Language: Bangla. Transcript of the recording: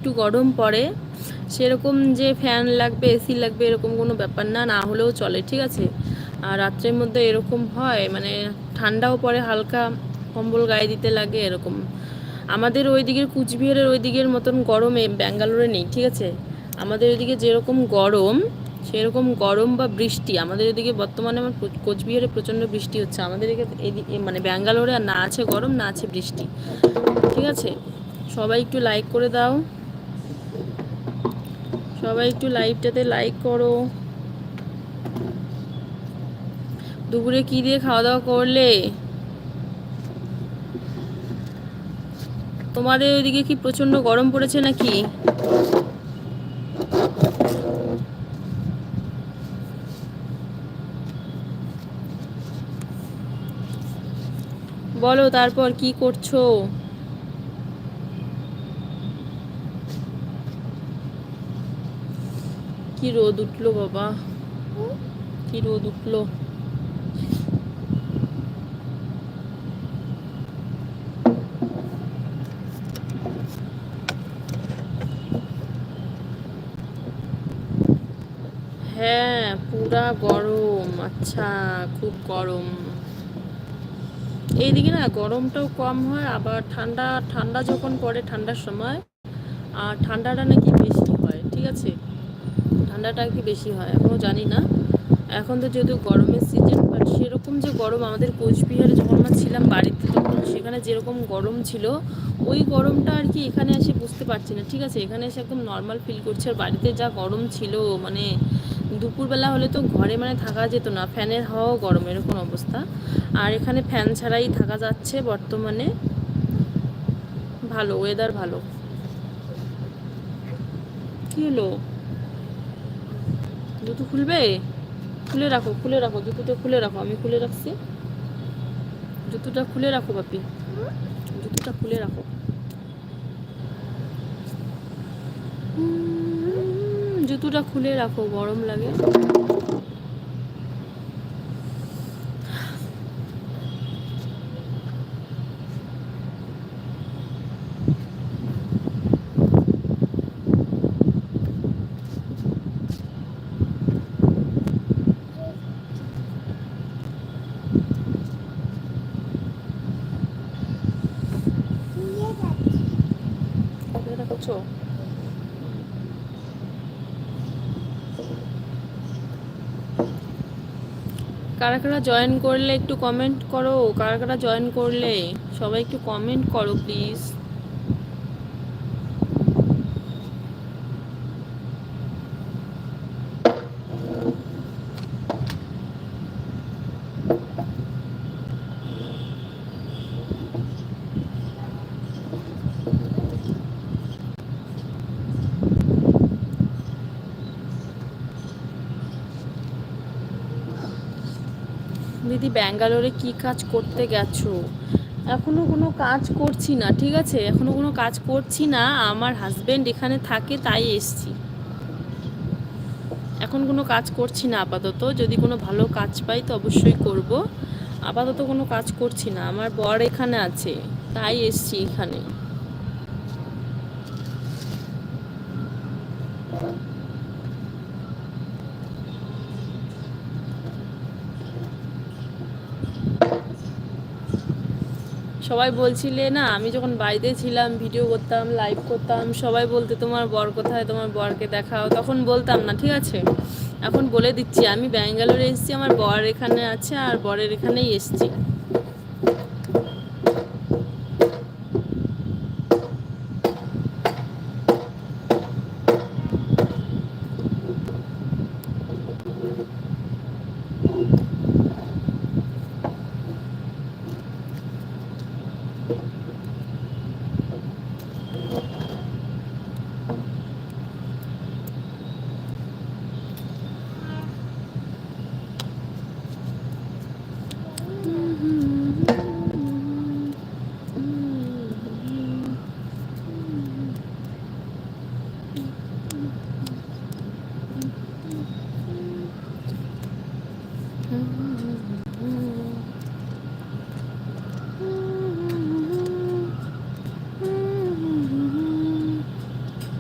একটু গরম পড়ে সেরকম যে ফ্যান লাগবে এসি লাগবে এরকম কোনো ব্যাপার না, না হলেও চলে, ঠিক আছে। আর রাত্রের মধ্যে এরকম হয় মানে ঠান্ডাও পড়ে, হালকা কম্বল গায়ে দিতে লাগে এরকম। আমাদের ওই দিকের কুচবিহারের ওই দিকের মতন গরমে ব্যাঙ্গালোরে নেই, ঠিক আছে। আমাদের ওইদিকে যেরকম গরম সেরকম গরম বা বৃষ্টি আমাদের এদিকে বর্তমানে আমার কোচবিহারে প্রচণ্ড বৃষ্টি হচ্ছে। আমাদের এদিকে মানে ব্যাঙ্গালোরে আর না আছে গরম না আছে বৃষ্টি, ঠিক আছে। সবাই একটু লাইক করে দাও, সবাই একটু লাইভটাতে লাইক করো। দুপুরে কি দিয়ে খাওয়া দাওয়া করলে? তোমাদের ওইদিকে কি প্রচন্ড গরম পড়েছে নাকি? বলো তারপর কি করছো? কি রোদ উঠলো বাবা, কি রোদ উঠলো। হ্যাঁ পুরা গরম, আচ্ছা খুব গরম। এইদিকে না গরমটাও কম হয়, আবার ঠান্ডা ঠান্ডা যখন পড়ে ঠান্ডার সময় আর ঠান্ডাটা নাকি বেশি হয়, ঠিক আছে। ঠান্ডাটা কি বেশি হয় এখনও জানি না। এখন তো যেহেতু গরমের সিজন, বাট সেরকম যে গরম আমাদের কোচবিহারে যখন আমরা ছিলাম বাড়িতে তখন সেখানে যেরকম গরম ছিল ওই গরমটা আর কি এখানে এসে বুঝতে পারছি না, ঠিক আছে। এখানে এসে একদম নর্মাল ফিল করছে। আর বাড়িতে যা গরম ছিল মানে দুপুরবেলা হলে তো ঘরে মানে থাকা যেত না, ফ্যানের হাওয়াও গরম এরকম অবস্থা। আর এখানে ফ্যান ছাড়াই থাকা যাচ্ছে বর্তমানে, ভালো ওয়েদার ভালো। কী হলো? জুতো খুলবে? খুলে রাখো, খুলে রাখো, জুতোটা খুলে রাখো, আমি খুলে রাখছি। জুতোটা খুলে রাখো বাপি, জুতোটা খুলে রাখো। জুতোটা খুলে রাখো, গরম লাগে। খুলে রাখছো? কারা কারা জয়েন করলে একটু কমেন্ট করো, কারা কারা জয়েন করলে সবাই একটু কমেন্ট করো প্লিজ। দিদি ব্যাঙ্গালোরে কি কাজ করতে গেছো? এখনো কোনো কাজ করছি না, ঠিক আছে, এখনো কোনো কাজ করছি না। আমার হাজবেন্ড এখানে থাকে তাই এসছি। এখন কোনো কাজ করছি না আপাতত, যদি কোনো ভালো কাজ পাই তো অবশ্যই করব। আপাতত কোনো কাজ করছি না, আমার বর এখানে আছে তাই এসছি এখানে। সবাই বলছিলে না আমি যখন বাড়িতে ছিলাম ভিডিও করতাম লাইভ করতাম, সবাই বলতে তোমার বর কোথায়, তোমার বরকে দেখাও, তখন বলতাম না, ঠিক আছে। এখন বলে দিচ্ছি আমি ব্যাঙ্গালোরে এসেছি, আমার বর এখানে আছে আর বরের এখানেই এসেছি।